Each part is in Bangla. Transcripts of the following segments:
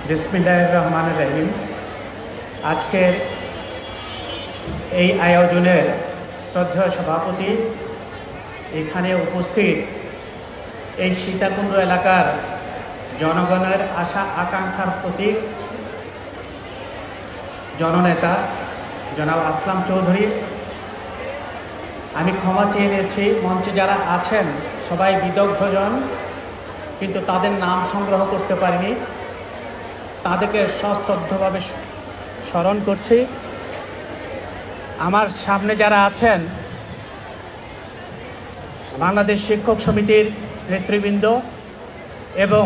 বিসমিল্লাহির রহমানির রহিম। আজকের এই আয়োজনের শ্রদ্ধেয় সভাপতি, এখানে উপস্থিত এই সীতাকুণ্ড এলাকার জনগণের আশা আকাঙ্ক্ষার প্রতীক জননেতা জনাব আসলাম চৌধুরী, আমি ক্ষমা চেয়ে নিয়েছি। মঞ্চে যারা আছেন সবাই বিদগ্ধজন, কিন্তু তাদের নাম সংগ্রহ করতে পারিনি, তাদেরকে সশ্রদ্ধভাবে স্মরণ করছি। আমার সামনে যারা আছেন বাংলাদেশ শিক্ষক সমিতির নেতৃবৃন্দ এবং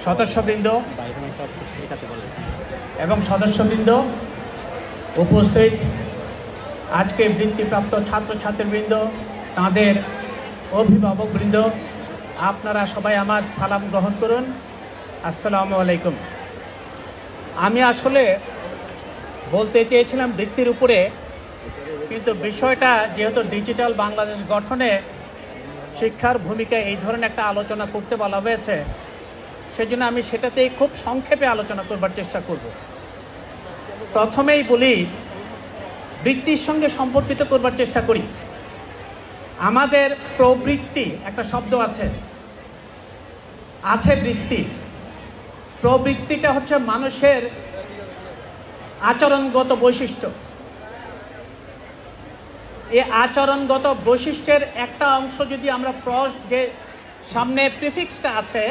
সদস্যবৃন্দ উপস্থিত, আজকে বৃত্তিপ্রাপ্ত ছাত্রছাত্রীবৃন্দ, তাদের অভিভাবকবৃন্দ, আপনারা সবাই আমার সালাম গ্রহণ করুন। আসসালামু আলাইকুম। আমি আসলে বলতে চেয়েছিলাম বৃত্তির উপরে, কিন্তু বিষয়টা যেহেতু ডিজিটাল বাংলাদেশ গঠনে শিক্ষার ভূমিকা এই ধরনের একটা আলোচনা করতে বলা হয়েছে, সেজন্য আমি সেটাতেই খুব সংক্ষেপে আলোচনা করবার চেষ্টা করব। প্রথমেই বলি, বৃত্তির সঙ্গে সম্পর্কিত করবার চেষ্টা করি। আমাদের প্রবৃত্তি একটা শব্দ আছে বৃত্তি। প্রবৃত্তিটা হচ্ছে মানুষের আচরণগত বৈশিষ্ট্য। এই আচরণগত বৈশিষ্ট্যের একটা অংশ যদি আমরা যে সামনে প্রিফিক্সটা আছে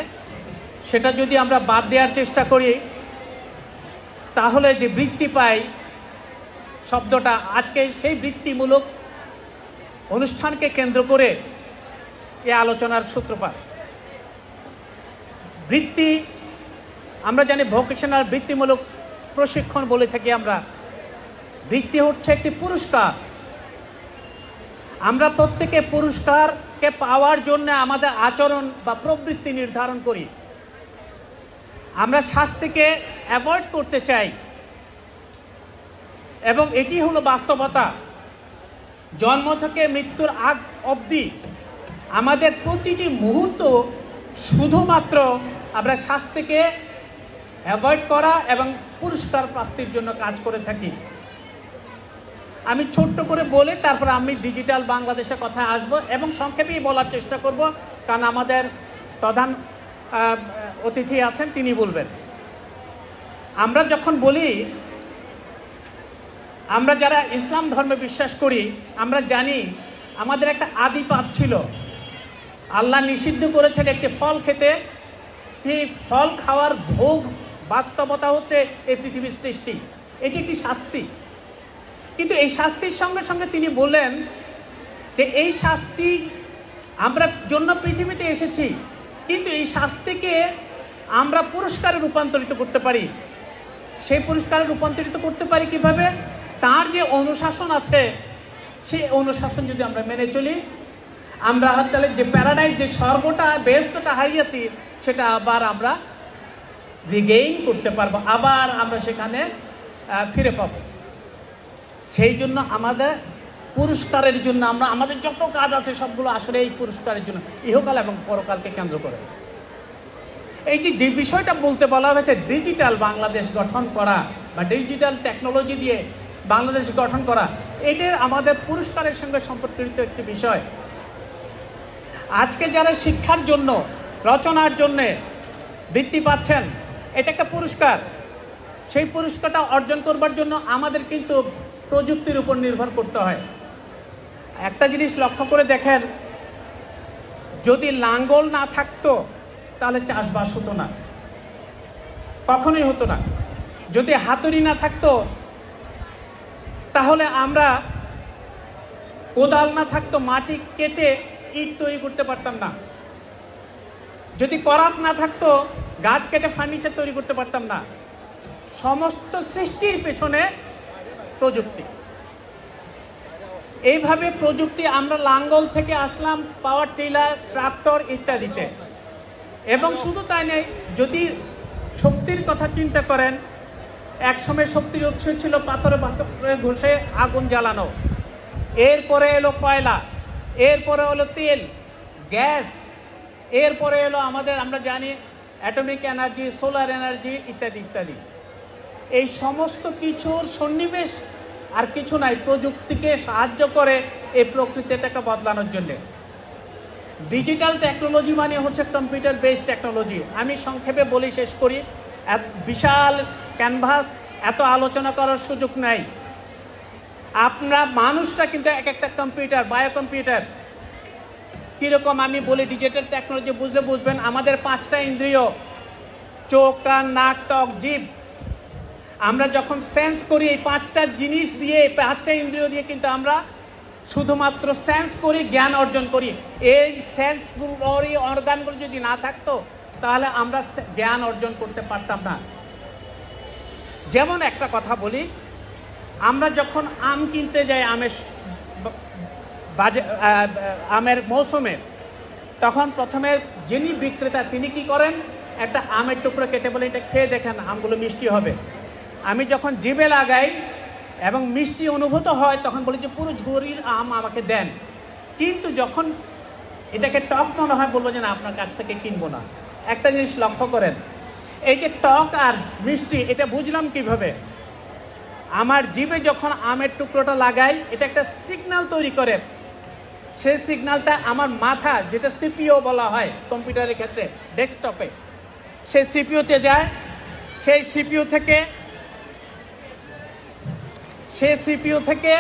সেটা যদি আমরা বাদ দেওয়ার চেষ্টা করি, তাহলে যে বৃত্তি পাই শব্দটা, আজকে সেই বৃত্তিমূলক অনুষ্ঠানকে কেন্দ্র করে এই আলোচনার সূত্রপাত। বৃত্তি আমরা জানি ভোকেশনাল বৃত্তিমূলক প্রশিক্ষণ বলে থাকি আমরা। বৃত্তি হচ্ছে একটি পুরস্কার। আমরা প্রত্যেকে পুরস্কারকে পাওয়ার জন্য আমাদের আচরণ বা প্রবৃত্তি নির্ধারণ করি। আমরা শাস্তিকে অ্যাভয়েড করতে চাই, এবং এটি হলো বাস্তবতা। জন্ম থেকে মৃত্যুর আগ অবধি আমাদের প্রতিটি মুহূর্ত শুধুমাত্র আমরা শাস্তিকে অ্যাভয়েড করা এবং পুরস্কার প্রাপ্তির জন্য কাজ করে থাকি। আমি ছোট্ট করে বলে তারপর আমি ডিজিটাল বাংলাদেশের কথা আসব এবং সংক্ষেপেই বলার চেষ্টা করব, কারণ আমাদের প্রধান অতিথি আছেন, তিনি বলবেন। আমরা যখন বলি, আমরা যারা ইসলাম ধর্মে বিশ্বাস করি, আমরা জানি আমাদের একটা আদি পাপ ছিল। আল্লাহ নিষিদ্ধ করেছেন একটি ফল খেতে। সেই ফল খাওয়ার ভোগ বাস্তবতা হচ্ছে এই পৃথিবীর সৃষ্টি। এটি একটি শাস্তি, কিন্তু এই শাস্তির সঙ্গে সঙ্গে তিনি বললেন যে এই শাস্তি আমরা জন্য পৃথিবীতে এসেছি, কিন্তু এই শাস্তিকে আমরা পুরস্কারে রূপান্তরিত করতে পারি। সেই পুরস্কারে রূপান্তরিত করতে পারি কিভাবে? তার যে অনুশাসন আছে, সেই অনুশাসন যদি আমরা মেনে চলি, আমরা তাহলে যে প্যারাডাইস, যে স্বর্গটা, বেহেশতটা হারিয়েছি, সেটা আবার আমরা রিগেইন করতে পারবো, আবার আমরা সেখানে ফিরে পাবো। সেই জন্য আমাদের পুরস্কারের জন্য আমাদের যত কাজ আছে সবগুলো আসলে এই পুরস্কারের জন্য, ইহকাল এবং পরকালকে কেন্দ্র করে। এই যে বিষয়টা বলতে বলা হয়েছে, ডিজিটাল বাংলাদেশ গঠন করা বা ডিজিটাল টেকনোলজি দিয়ে বাংলাদেশ গঠন করা, এটা আমাদের পুরস্কারের সঙ্গে সম্পর্কিত একটি বিষয়। আজকে যারা শিক্ষার জন্য, রচনার জন্যে বৃত্তি পাচ্ছেন, এটা একটা পুরস্কার। সেই পুরস্কারটা অর্জন করবার জন্য আমাদের কিন্তু প্রযুক্তির উপর নির্ভর করতে হয়। একটা জিনিস লক্ষ্য করে দেখেন, যদি লাঙ্গল না থাকতো তাহলে চাষবাস হতো না, কখনোই হতো না। যদি হাতুড়ি না থাকতো তাহলে আমরা, কোদাল না থাকতো মাটি কেটে ইট তৈরি করতে পারতাম না। যদি করাত না থাকতো গাছ কেটে ফার্নিচার তৈরি করতে পারতাম না। সমস্ত সৃষ্টির পেছনে প্রযুক্তি। এইভাবে প্রযুক্তি, আমরা লাঙ্গল থেকে আসলাম পাওয়ার টিলার, ট্রাক্টর ইত্যাদিতে। এবং শুধু তাই নয়, যদি শক্তির কথা চিন্তা করেন, একসময় শক্তির উৎস ছিল পাথরে ঘষে আগুন জ্বালানো, এরপরে এলো কয়লা, এরপরে হলো তেল, গ্যাস, এরপরে এলো আমাদের, আমরা জানি অ্যাটমিক এনার্জি, সোলার এনার্জি ইত্যাদি ইত্যাদি। এই সমস্ত কিছুর সন্নিবেশ আর কিছু নাই, প্রযুক্তিকে সাহায্য করে এই প্রকৃতিটাকে বদলানোর জন্যে। ডিজিটাল টেকনোলজি মানে হচ্ছে কম্পিউটার বেসড টেকনোলজি। আমি সংক্ষেপে বলি, শেষ করি। বিশাল ক্যানভাস, এত আলোচনা করার সুযোগ নাই। আপনারা মানুষরা কিন্তু এক একটা কম্পিউটার, বায়ো কম্পিউটার। কীরকম আমি বলি, ডিজিটাল টেকনোলজি বুঝলে বুঝবেন। আমাদের 5টা ইন্দ্রিয়, চোখ, কান, নাক, ত্বক, জিভ। আমরা যখন সেন্স করি এই 5টা জিনিস দিয়ে, 5টা ইন্দ্রিয় দিয়ে কিন্তু আমরা শুধুমাত্র সেন্স করি, জ্ঞান অর্জন করি। এই সেন্সগুলো, অর্গানগুলো যদি না থাকতো তাহলে আমরা জ্ঞান অর্জন করতে পারতাম না। যেমন একটা কথা বলি, আমরা যখন আম কিনতে যাই আমের মৌসুমে, তখন প্রথমে যিনি বিক্রেতা তিনি কি করেন, একটা আমের টুকরো কেটে বলে এটা খেয়ে দেখেন, আমগুলো মিষ্টি হবে। আমি যখন জিভে লাগাই এবং মিষ্টি অনুভূত হয় তখন বলি যে পুরো ঝুড়ির আম আমাকে দেন। কিন্তু যখন এটাকে টক মনে হয় বলবো যে না, আপনার কাছ থেকে কিনবো না। একটা জিনিস লক্ষ্য করেন, এই যে টক আর মিষ্টি, এটা বুঝলাম কিভাবে? আমার জিভে যখন আমের টুকরোটা লাগাই, এটা একটা সিগন্যাল তৈরি করে। সেই সিগন্যালটা আমার মাথা, যেটা সিপিইউ বলা হয় কম্পিউটারের ক্ষেত্রে, ডেস্কটপে, সেই সিপিইউতে যায়। সেই সিপিইউ থেকে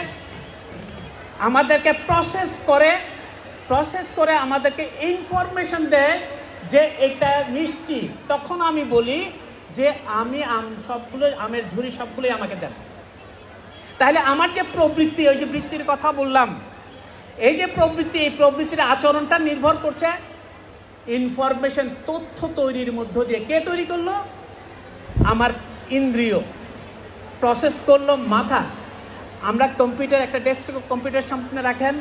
আমাদেরকে প্রসেস করে আমাদেরকে ইনফরমেশন দেয় যে এটা মিষ্টি। তখন আমি বলি যে আমের ঝুড়ি সবগুলোই আমাকে দেন। তাহলে আমার যে প্রবৃত্তি, ওই যে বৃত্তির কথা বললাম, এই যে প্রবৃত্তি, এই প্রবৃত্তির আচরণটা নির্ভর করছে ইনফরমেশন, তথ্য তৈরির মধ্য দিয়ে। কে তৈরি করলো? আমার ইন্দ্রিয়। প্রসেস করলো মাথা। আমরা কম্পিউটার, একটা ডেস্কটপ কম্পিউটার সামনে রাখেন,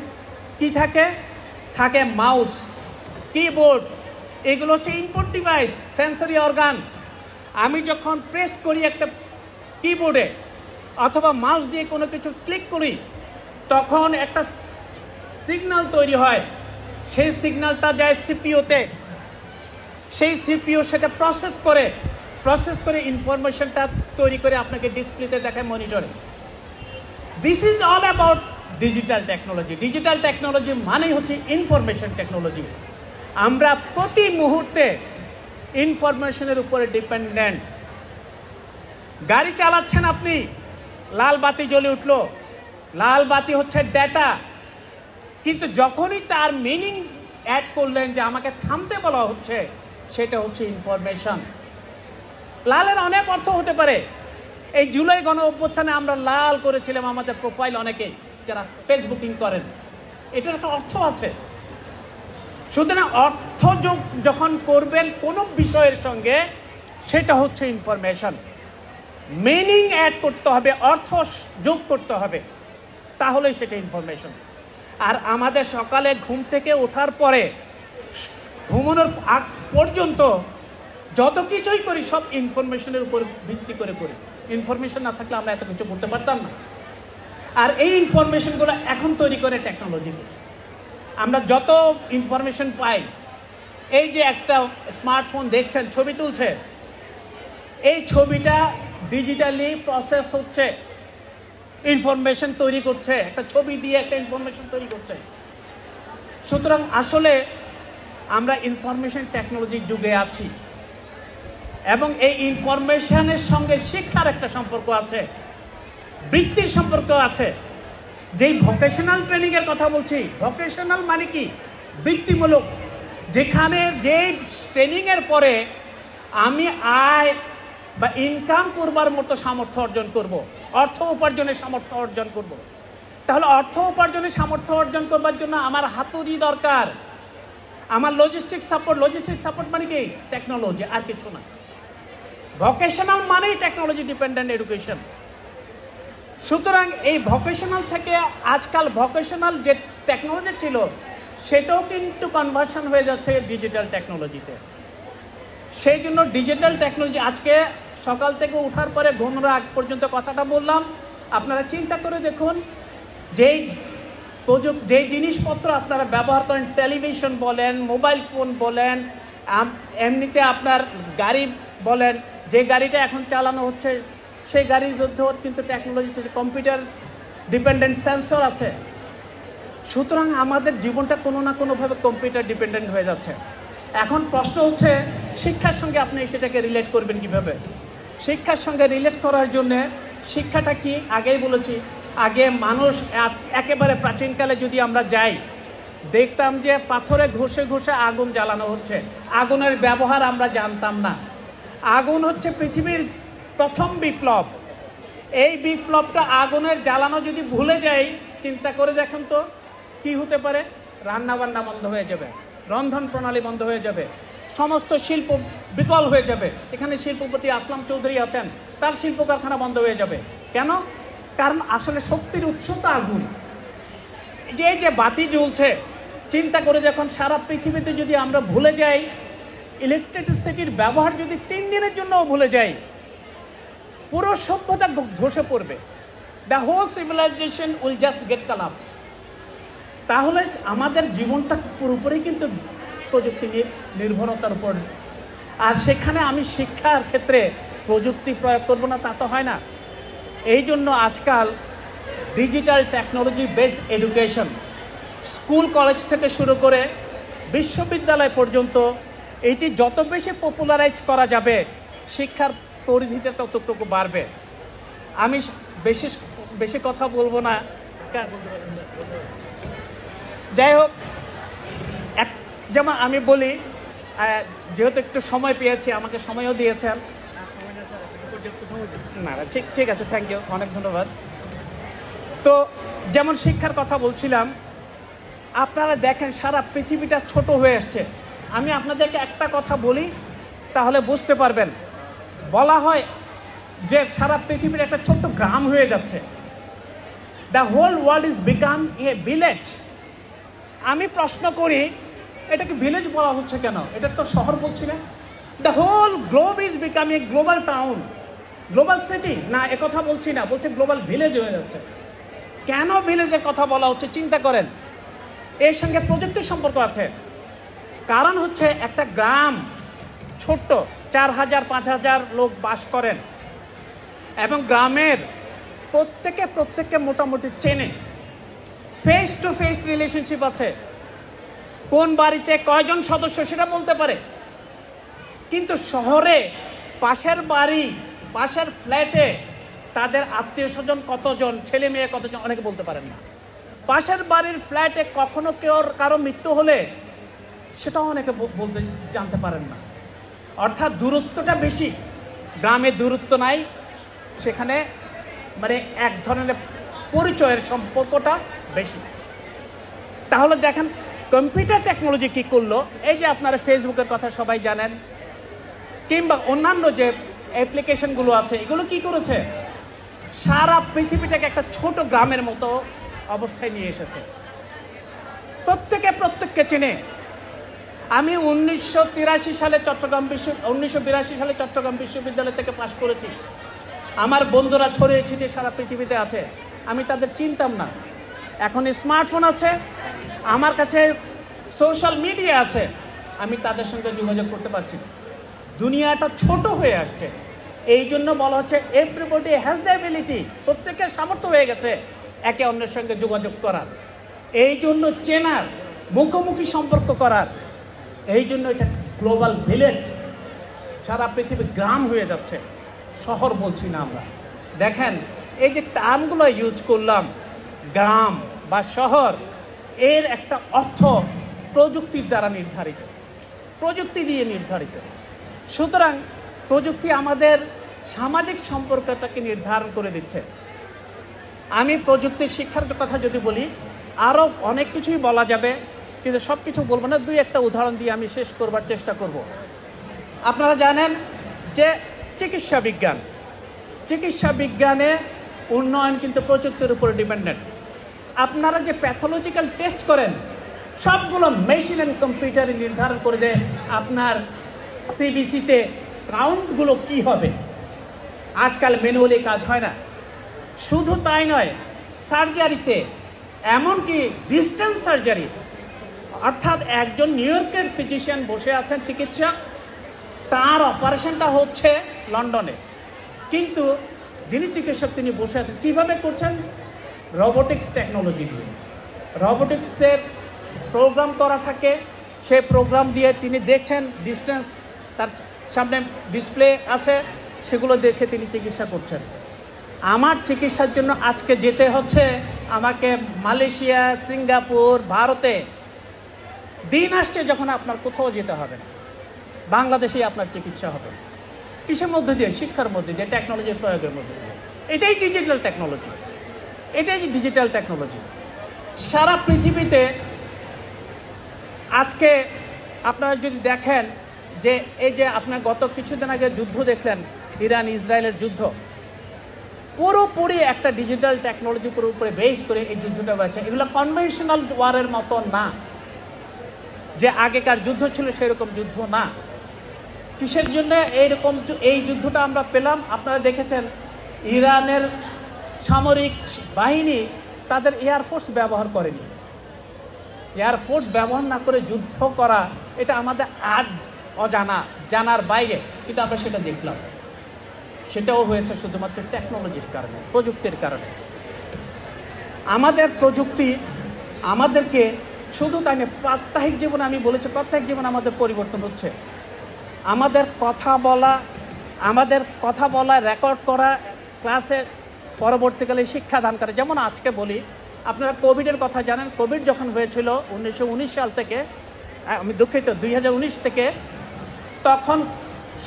কি থাকে মাউস, কিবোর্ড, এগুলো হচ্ছে ইনপুট ডিভাইস, সেন্সরি অর্গান। আমি যখন প্রেস করি একটা কিবোর্ডে অথবা মাউস দিয়ে কোনো কিছু ক্লিক করি, তখন একটা সিগন্যাল তৈরি হয়। সেই সিগন্যালটা যায় সিপিইউতে। সেই সিপিইউ সেটা প্রসেস করে ইনফরমেশনটা তৈরি করে আপনাকে ডিসপ্লেতে দেখায়, মনিটরে। This is all about digital technology. Digital technology মানেই হচ্ছে ইনফরমেশন টেকনোলজি। আমরা প্রতি মুহূর্তে ইনফরমেশনের উপরে ডিপেন্ডেন্ট। গাড়ি চালাচ্ছেন আপনি, লাল বাতি জ্বলে উঠলো, লাল বাতি হচ্ছে ডেটা। কিন্তু যখনই তার মিনিং অ্যাড করলেন যে আমাকে থামতে বলা হচ্ছে, সেটা হচ্ছে ইনফরমেশন। লালের অনেক অর্থ হতে পারে। এই জুলাই গণ অভ্যুত্থানে আমরা লাল করেছিলাম আমাদের প্রোফাইল, অনেকেই যারা ফেসবুকিং করেন, এটার একটা অর্থ আছে। সুতরাং অর্থ যোগ যখন করবেন কোনো বিষয়ের সঙ্গে, সেটা হচ্ছে ইনফরমেশন। মিনিং অ্যাড করতে হবে, অর্থ যোগ করতে হবে, তাহলেই সেটা ইনফরমেশন। আর আমাদের সকালে ঘুম থেকে ওঠার পরে ঘুমানোর আগ পর্যন্ত যত কিছুই করি সব ইনফরমেশনের উপর ভিত্তি করে করি। ইনফরমেশন না থাকলে আমরা এত কিছু করতে পারতাম না। আর এই ইনফরমেশনগুলো এখন তৈরি করে টেকনোলজিতে। আমরা যত ইনফরমেশন পাই, এই যে একটা স্মার্টফোন দেখছেন, ছবি তুলছে, এই ছবিটা ডিজিটালি প্রসেস হচ্ছে, ইনফরমেশন তৈরি করছে, একটা ছবি দিয়ে একটা ইনফরমেশন তৈরি করছে। সুতরাং আসলে আমরা ইনফরমেশন টেকনোলজির যুগে আছি, এবং এই ইনফরমেশনের সঙ্গে শিক্ষার একটা সম্পর্ক আছে, বৃত্তির সম্পর্ক আছে। যেই ভোকেশনাল ট্রেনিংয়ের কথা বলছি, ভোকেশনাল মানে কি? বৃত্তিমূলক, যেখানে যে ট্রেনিংয়ের পরে আমি আয় বা ইনকাম করবার মতো সামর্থ্য অর্জন করব, অর্থ উপার্জনের সামর্থ্য অর্জন করব। তাহলে অর্থ উপার্জনের সামর্থ্য অর্জন করবার জন্য আমার হাতুড়ি দরকার, আমার লজিস্টিক সাপোর্ট মানে কি? টেকনোলজি, আর কিছু না। ভোকেশনাল মানেই টেকনোলজি ডিপেন্ডেন্ট এডুকেশন। সুতরাং এই ভোকেশনাল থেকে আজকাল ভোকেশনাল যে টেকনোলজি ছিল, সেটাও কিন্তু কনভার্সন হয়ে যাচ্ছে ডিজিটাল টেকনোলজিতে। সেই জন্য ডিজিটাল টেকনোলজি, আজকে সকাল থেকে ওঠার পরে ঘুমানোর আগ পর্যন্ত কথাটা বললাম, আপনারা চিন্তা করে দেখুন, যেই জিনিসপত্র আপনারা ব্যবহার করেন, টেলিভিশন বলেন, মোবাইল ফোন বলেন, এমনিতে আপনার গাড়ি বলেন, যে গাড়িটা এখন চালানো হচ্ছে সেই গাড়ির মধ্যেও কিন্তু টেকনোলজি, কম্পিউটার ডিপেন্ডেন্ট সেন্সর আছে। সুতরাং আমাদের জীবনটা কোনো না কোনোভাবে কম্পিউটার ডিপেন্ডেন্ট হয়ে যাচ্ছে। এখন প্রশ্ন হচ্ছে শিক্ষার সঙ্গে আপনি সেটাকে রিলেট করবেন কিভাবে? শিক্ষার সঙ্গে রিলেট করার জন্য শিক্ষাটা কি আগেই বলেছি, আগে মানুষ একেবারে প্রাচীনকালে যদি আমরা যাই দেখতাম যে পাথরে ঘষে ঘষে আগুন জ্বালানো হচ্ছে। আগুনের ব্যবহার আমরা জানতাম না। আগুন হচ্ছে পৃথিবীর প্রথম বিপ্লব। এই বিপ্লবটা আগুনের জ্বালানো যদি ভুলে যাই, চিন্তা করে দেখুন তো কি হতে পারে। রান্নাবান্না বন্ধ হয়ে যাবে, রন্ধন প্রণালী বন্ধ হয়ে যাবে, সমস্ত শিল্প বিকল হয়ে যাবে। এখানে শিল্পপতি আসলাম চৌধুরী আছেন, তার শিল্প কারখানা বন্ধ হয়ে যাবে। কেন? কারণ আসলে শক্তির উৎস তো আগুন। যে বাতি জ্বলছে, চিন্তা করে যখন সারা পৃথিবীতে যদি আমরা ভুলে যাই, ইলেকট্রিসিটির ব্যবহার যদি 3 দিনের জন্যও ভুলে যাই, পুরো সভ্যতা ধসে পড়বে। The whole civilisation will just get collapse. তাহলে আমাদের জীবনটা পুরোপুরি কিন্তু প্রযুক্তি নির্ভরতার উপর। আর সেখানে আমি শিক্ষার ক্ষেত্রে প্রযুক্তি প্রয়োগ করব না, তা তো হয় না। এই জন্য আজকাল digital technology based education, school college থেকে শুরু করে বিশ্ববিদ্যালয় পর্যন্ত, এটি যত বেশি পপুলারাইজ করা যাবে শিক্ষার পরিধিতে ততটুকু বাড়বে। আমি বেশি কথা বলবো না। যাই হোক, যেমন আমি বলি, যেহেতু একটু সময় পেয়েছি, আমাকে সময়ও দিয়েছেন। না ঠিক আছে, থ্যাংক ইউ, অনেক ধন্যবাদ। তো যেমন শিক্ষার কথা বলছিলাম, আপনারা দেখেন সারা পৃথিবীটা ছোট হয়ে আসছে। আমি আপনাদেরকে একটা কথা বলি, তাহলে বুঝতে পারবেন। বলা হয় যে সারা পৃথিবীর একটা ছোট্ট গ্রাম হয়ে যাচ্ছে। The whole world is become a village. আমি প্রশ্ন করি, এটাকে ভিলেজ বলা হচ্ছে কেন? এটা তো শহর বলছি না। The whole globe is become a global town, global city. না, একথা বলছি না, বলছে গ্লোবাল ভিলেজ হয়ে যাচ্ছে। কেন ভিলেজের কথা বলা হচ্ছে চিন্তা করেন। এর সঙ্গে প্রযুক্তির সম্পর্ক আছে। কারণ হচ্ছে একটা গ্রাম ছোট্ট, 4000-5000 লোক বাস করেন, এবং গ্রামের প্রত্যেকে মোটামুটি চেনে, ফেস টু ফেস রিলেশনশিপ আছে। কোন বাড়িতে কয়জন সদস্য সেটা বলতে পারে। কিন্তু শহরে পাশের বাড়ি, পাশের ফ্ল্যাটে তাদের আত্মীয় স্বজন কতজন, ছেলে মেয়ে কতজন, অনেকে বলতে পারেন না। পাশের বাড়ির ফ্ল্যাটে কখনো কারো মৃত্যু হলে সেটাও অনেকে বলতে জানতে পারেন না। অর্থাৎ দূরত্বটা বেশি। গ্রামে দূরত্ব নাই, সেখানে মানে এক ধরনের পরিচয়ের সম্পর্কটা বেশি। তাহলে দেখেন কম্পিউটার টেকনোলজি কী করলো। এই যে আপনারা ফেসবুকের কথা সবাই জানেন, কিংবা অন্যান্য যে অ্যাপ্লিকেশনগুলো আছে, এগুলো কি করেছে? সারা পৃথিবীটাকে একটা ছোট গ্রামের মতো অবস্থায় নিয়ে এসেছে। প্রত্যেককে চেনে। আমি 1982 সালে চট্টগ্রাম বিশ্ববিদ্যালয় থেকে পাশ করেছি। আমার বন্ধুরা ছড়িয়ে ছিটিয়ে সারা পৃথিবীতে আছে, আমি তাদের চিনতাম না। এখন স্মার্টফোন আছে, আমার কাছে সোশ্যাল মিডিয়া আছে, আমি তাদের সঙ্গে যোগাযোগ করতে পারছি। দুনিয়াটা ছোট হয়ে আসছে। এই জন্য বলা হচ্ছে এভরিবডি হ্যাজ দ্য এবিলিটি, প্রত্যেকের সামর্থ্য হয়ে গেছে একে অন্যের সঙ্গে যোগাযোগ করার, এই জন্য চেনার, মুখোমুখি সম্পর্ক করার। এই জন্য এটা গ্লোবাল ভিলেজ, সারা পৃথিবী গ্রাম হয়ে যাচ্ছে, শহর বলছি না আমরা। দেখেন এই যে টার্মগুলো ইউজ করলাম, গ্রাম বা শহর, এর একটা অর্থ প্রযুক্তির দ্বারা নির্ধারিত, প্রযুক্তি দিয়ে নির্ধারিত। সুতরাং প্রযুক্তি আমাদের সামাজিক সম্পর্কটাকে নির্ধারণ করে দিচ্ছে। আমি প্রযুক্তির শিক্ষার কথা যদি বলি, আরও অনেক কিছুই বলা যাবে, কিন্তু সব কিছু বলবো না। 2-1টা উদাহরণ দিয়ে আমি শেষ করবার চেষ্টা করব। আপনারা জানেন যে চিকিৎসা বিজ্ঞানে উন্নয়ন কিন্তু প্রযুক্তির উপরে ডিপেন্ডেন্ট। আপনারা যে প্যাথোলজিক্যাল টেস্ট করেন, সবগুলো মেশিন অ্যান্ড কম্পিউটারে নির্ধারণ করে দেয় আপনার সিবিসিতে কাউন্টগুলো কি হবে। আজকাল ম্যানুয়ালি কাজ হয় না। শুধু তাই নয়, সার্জারিতে, এমনকি ডিস্টেন্স সার্জারি, অর্থাৎ একজন নিউ ইয়র্কের ফিজিশিয়ান বসে আছেন, চিকিৎসক, তার অপারেশনটা হচ্ছে লন্ডনে, কিন্তু যিনি চিকিৎসক তিনি বসে আছেন। কীভাবে করছেন? রোবোটিক্স টেকনোলজি দিয়ে। রোবোটিক্সের প্রোগ্রাম করা থাকে, সেই প্রোগ্রাম দিয়ে তিনি দেখছেন ডিস্টেন্স, তার সামনে ডিসপ্লে আছে, সেগুলো দেখে তিনি চিকিৎসা করছেন। আমার চিকিৎসার জন্য আজকে যেতে হচ্ছে আমাকে মালয়েশিয়া, সিঙ্গাপুর, ভারতে। দিন আসছে যখন আপনার কোথাও যেতে হবে না, বাংলাদেশেই আপনার চিকিৎসা হবে। কিসের মধ্যে দিয়ে? শিক্ষার মধ্যে দিয়ে, টেকনোলজির প্রয়োগের মধ্যে দিয়ে। এটাই ডিজিটাল টেকনোলজি, এটাই ডিজিটাল টেকনোলজি। সারা পৃথিবীতে আজকে আপনারা যদি দেখেন যে এই যে আপনার গত কিছুদিন আগে যুদ্ধ দেখলেন, ইরান ইসরায়েলের যুদ্ধ, পুরোপুরি একটা ডিজিটাল টেকনোলজির উপরে বেস করে এই যুদ্ধটা হয়েছে। এগুলো কনভেনশনাল ওয়ারের মতো না, যে আগেকার যুদ্ধ ছিল সেরকম যুদ্ধ না। কিসের জন্য এইরকম এই যুদ্ধটা আমরা পেলাম? আপনারা দেখেছেন ইরানের সামরিক বাহিনী তাদের এয়ারফোর্স ব্যবহার করেনি। এয়ারফোর্স ব্যবহার না করে যুদ্ধ করা, এটা আমাদের আজ অজানা, জানার বাইরে, কিন্তু আমরা সেটা দেখলাম। সেটাও হয়েছে শুধুমাত্র টেকনোলজির কারণে, প্রযুক্তির কারণে। আমাদের প্রযুক্তি আমাদেরকে শুধু তাই না, প্রাত্যহিক জীবনে, আমি বলেছি প্রাত্যহিক জীবনে আমাদের পরিবর্তন হচ্ছে। আমাদের কথা বলা, রেকর্ড করা, ক্লাসের পরবর্তীকালে শিক্ষাদান করে। যেমন আজকে বলি, আপনারা কোভিডের কথা জানেন। কোভিড যখন হয়েছিল 1919 সাল থেকে, আমি দুঃখিত 2019 থেকে, তখন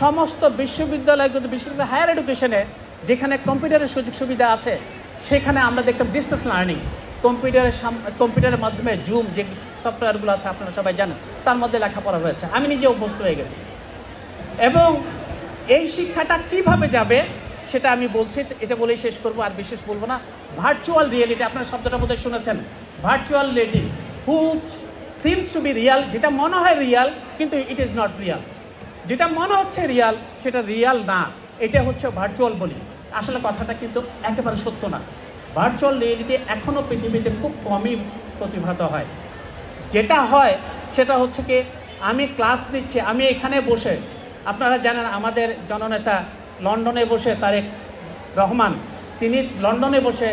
সমস্ত বিশ্ববিদ্যালয়গুলো, বিশেষত হায়ার এডুকেশনে যেখানে কম্পিউটারের সুযোগ সুবিধা আছে, সেখানে আমরা দেখতাম ডিসটেন্স লার্নিং। কম্পিউটারের মাধ্যমে জুম যে সফটওয়্যারগুলো আছে আপনারা সবাই জানেন, তার মধ্যে লেখাপড়া হয়েছে। আমি নিজে অভ্যস্ত হয়ে গেছি। এবং এই শিক্ষাটা কিভাবে যাবে সেটা আমি বলছি, এটা বলেই শেষ করবো, আর বিশেষ বলবো না। ভার্চুয়াল রিয়েলিটি, আপনার শব্দটা বোধহয় শুনেছেন। Virtual reality, which seems to be real, যেটা মনে হয় রিয়াল কিন্তু ইট ইজ নট রিয়াল। যেটা মনে হচ্ছে রিয়াল সেটা রিয়াল না, এটা হচ্ছে ভার্চুয়াল বলি। আসলে কথাটা কিন্তু একেবারে সত্য না। ভার্চুয়াল রিয়েলিটি এখনও পৃথিবীতে খুব কমই প্রতিভাত হয়। যেটা হয় সেটা হচ্ছে কি, আমি ক্লাস দিচ্ছি, আমি এখানে বসে, আপনারা জানেন আমাদের জননেতা লন্ডনে বসে, তারেক রহমান, তিনি লন্ডনে বসে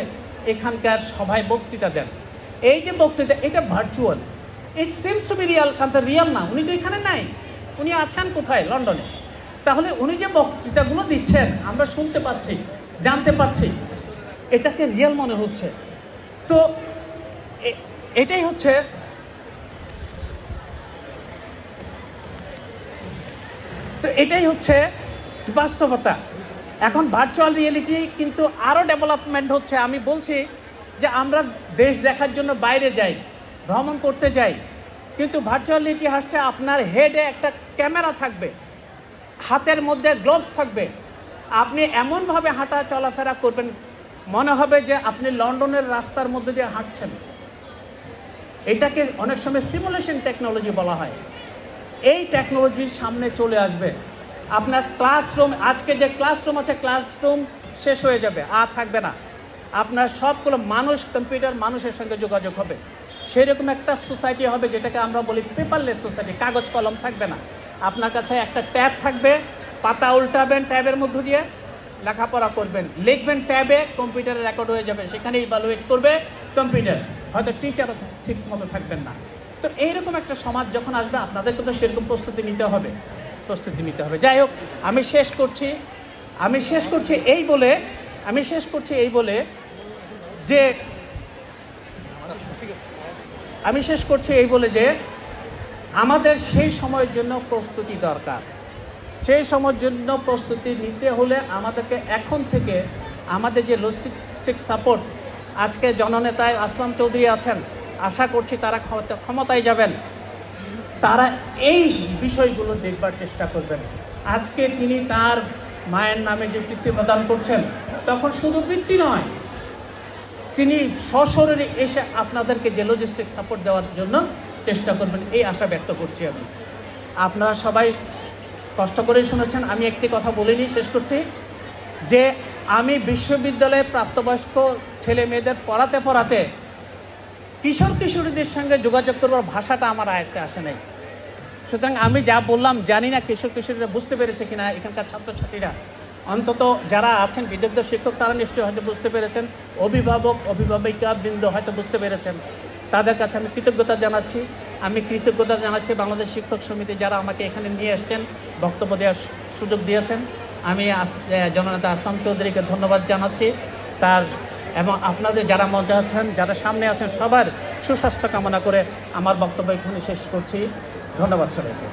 এখানকার সভায় বক্তৃতা দেন। এই যে বক্তৃতা, এটা virtual, it seems to be real, কিন্তু রিয়াল না। উনি তো এখানে নাই, উনি আছেন কোথায়? লন্ডনে। তাহলে উনি যে বক্তৃতাগুলো দিচ্ছেন আমরা শুনতে পাচ্ছি, জানতে পারছি, এটাকে রিয়াল মনে হচ্ছে। তো এটাই হচ্ছে বাস্তবতা। এখন ভার্চুয়াল রিয়েলিটি কিন্তু আরও ডেভেলপমেন্ট হচ্ছে। আমি বলছি যে আমরা দেশ দেখার জন্য বাইরে যাই, ভ্রমণ করতে যাই, কিন্তু ভার্চুয়াল রিয়েলিটি আসছে, আপনার হেডে একটা ক্যামেরা থাকবে, হাতের মধ্যে গ্লোভস থাকবে, আপনি এমনভাবে হাঁটা চলাফেরা করবেন মনে হবে যে আপনি লন্ডনের রাস্তার মধ্যে দিয়ে হাঁটছেন। এটাকে অনেক সময় সিমুলেশন টেকনোলজি বলা হয়। এই টেকনোলজির সামনে চলে আসবে। আপনার ক্লাসরুম, আজকে যে ক্লাসরুম আছে, ক্লাসরুম শেষ হয়ে যাবে, আর থাকবে না। আপনার সবগুলো মানুষ, কম্পিউটার মানুষের সঙ্গে যোগাযোগ হবে। সেরকম একটা সোসাইটি হবে যেটাকে আমরা বলি পেপারলেস সোসাইটি। কাগজ কলম থাকবে না, আপনার কাছে একটা ট্যাব থাকবে, পাতা উল্টাবেন, ট্যাবের মধ্য দিয়ে লেখাপড়া করবেন, লিখবেন ট্যাবে, কম্পিউটারে রেকর্ড হয়ে যাবে, সেখানে ইভালুয়েট করবে কম্পিউটার। হয়তো টিচারও ঠিক মতো থাকবেন না। তো এইরকম একটা সমাজ যখন আসবে, আপনাদেরকে তো সেরকম প্রস্তুতি নিতে হবে। যাই হোক, আমি শেষ করছি এই বলে যে আমাদের সেই সময়ের জন্য প্রস্তুতি দরকার। সেই সময়ের জন্য প্রস্তুতি নিতে হলে আমাদেরকে এখন থেকে আমাদের যে লজিস্টিক সাপোর্ট, আজকে জননেতায় আসলাম চৌধুরী আছেন, আশা করছি তারা ক্ষমতায় যাবেন, তারা এই বিষয়গুলো দেখবার চেষ্টা করবেন। আজকে তিনি তার মায়ের নামে যে বৃত্তি প্রদান করছেন, তখন শুধু বৃত্তি নয়, তিনি সশরীরে এসে আপনাদেরকে যে লজিস্টিক সাপোর্ট দেওয়ার জন্য চেষ্টা করবেন, এই আশা ব্যক্ত করছি আমি। আপনারা সবাই কষ্ট করে শুনেছেন। আমি একটি কথা বলিনি, শেষ করছি, যে আমি বিশ্ববিদ্যালয়ে প্রাপ্তবয়স্ক ছেলে মেয়েদের পড়াতে কিশোর কিশোরীদের সঙ্গে যোগাযোগ করবার ভাষাটা আমার আয়ত্তে আসে নাই। সুতরাং আমি যা বললাম জানি না কিশোর কিশোরীরা বুঝতে পেরেছে কিনা, এখানকার ছাত্রছাত্রীরা অন্তত যারা আছেন বিদগ্ধ শিক্ষক তারা নিশ্চয়ই হয়তো বুঝতে পেরেছেন, অভিভাবক অভিভাবিকা বৃন্দ হয়তো বুঝতে পেরেছেন। তাদের কাছে আমি কৃতজ্ঞতা জানাচ্ছি। আমি কৃতজ্ঞতা জানাচ্ছি বাংলাদেশ শিক্ষক সমিতি যারা আমাকে এখানে নিয়ে এসছেন, বক্তব্য দেওয়ার সুযোগ দিয়েছেন। আমি জননেতা আসলাম চৌধুরীকে ধন্যবাদ জানাচ্ছি তার, এবং আপনাদের যারা মঞ্চে আছেন, যারা সামনে আছেন, সবার সুস্বাস্থ্য কামনা করে আমার বক্তব্য এখানে শেষ করছি। ধন্যবাদ সবাইকে।